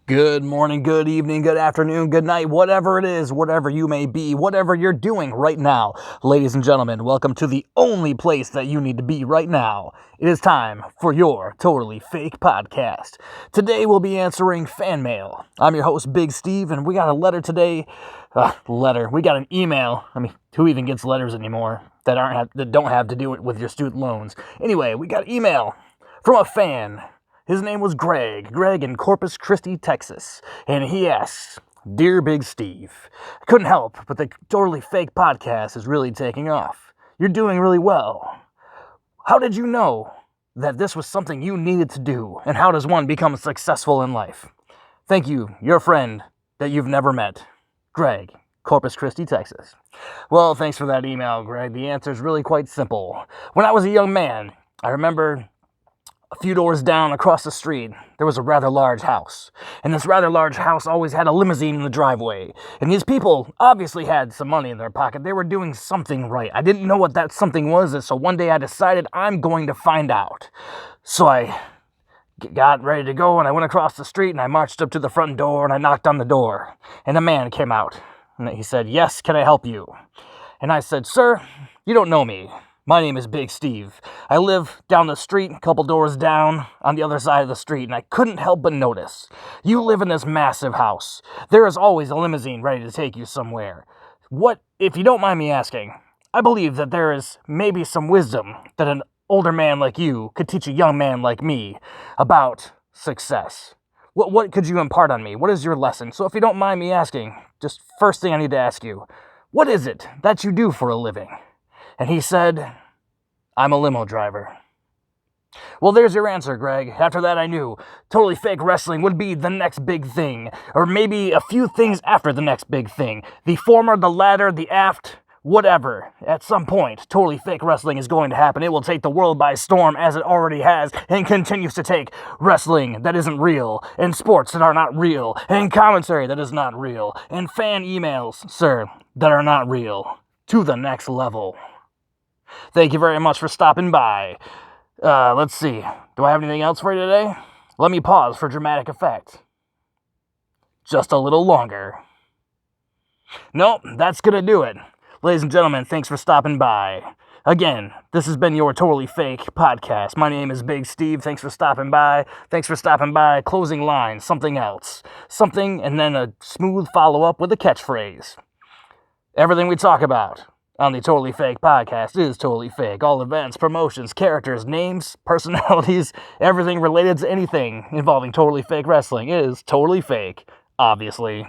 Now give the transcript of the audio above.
Good morning, good evening, good afternoon, good night, whatever it is, whatever you may be, whatever you're doing right now. Ladies and gentlemen, welcome to the only place that you need to be right now. It is time for your Totally Fake podcast. Today we'll be answering fan mail. I'm your host, Big Steve, and we got a letter today. We got an email. Who even gets letters anymore that don't have to do it with your student loans? Anyway, we got an email from a fan. His name was Greg in Corpus Christi, Texas, and he asks, "Dear Big Steve, I couldn't help, but the Totally Fake podcast is really taking off. You're doing really well. How did you know that this was something you needed to do, and how does one become successful in life? Thank you, your friend that you've never met, Greg, Corpus Christi, Texas." Well, thanks for that email, Greg. The answer is really quite simple. When I was a young man, I remember a few doors down across the street, there was a rather large house. And this rather large house always had a limousine in the driveway. And these people obviously had some money in their pocket. They were doing something right. I didn't know what that something was, and so one day I decided I'm going to find out. So I got ready to go, and I went across the street, and I marched up to the front door, and I knocked on the door. And a man came out, and he said, "Yes, can I help you?" And I said, "Sir, you don't know me. My name is Big Steve. I live down the street, a couple doors down, on the other side of the street, and I couldn't help but notice. You live in this massive house. There is always a limousine ready to take you somewhere. What, if you don't mind me asking, I believe that there is maybe some wisdom that an older man like you could teach a young man like me about success. What could you impart on me? What is your lesson? So if you don't mind me asking, just first thing I need to ask you, what is it that you do for a living?" And he said, "I'm a limo driver." Well, there's your answer, Greg. After that, I knew Totally Fake Wrestling would be the next big thing, or maybe a few things after the next big thing. The former, the latter, the aft, whatever. At some point, Totally Fake Wrestling is going to happen. It will take the world by storm, as it already has, and continues to take wrestling that isn't real, and sports that are not real, and commentary that is not real, and fan emails, sir, that are not real, to the next level. Thank you very much for stopping by. Let's see. Do I have anything else for you today? Let me pause for dramatic effect. Just a little longer. Nope, that's gonna do it. Ladies and gentlemen, thanks for stopping by. Again, this has been your Totally Fake podcast. My name is Big Steve. Thanks for stopping by. Closing line, something else. Something, and then a smooth follow-up with a catchphrase. Everything we talk about on the Totally Fake podcast is totally fake. All events, promotions, characters, names, personalities, everything related to anything involving Totally Fake Wrestling is totally fake, obviously.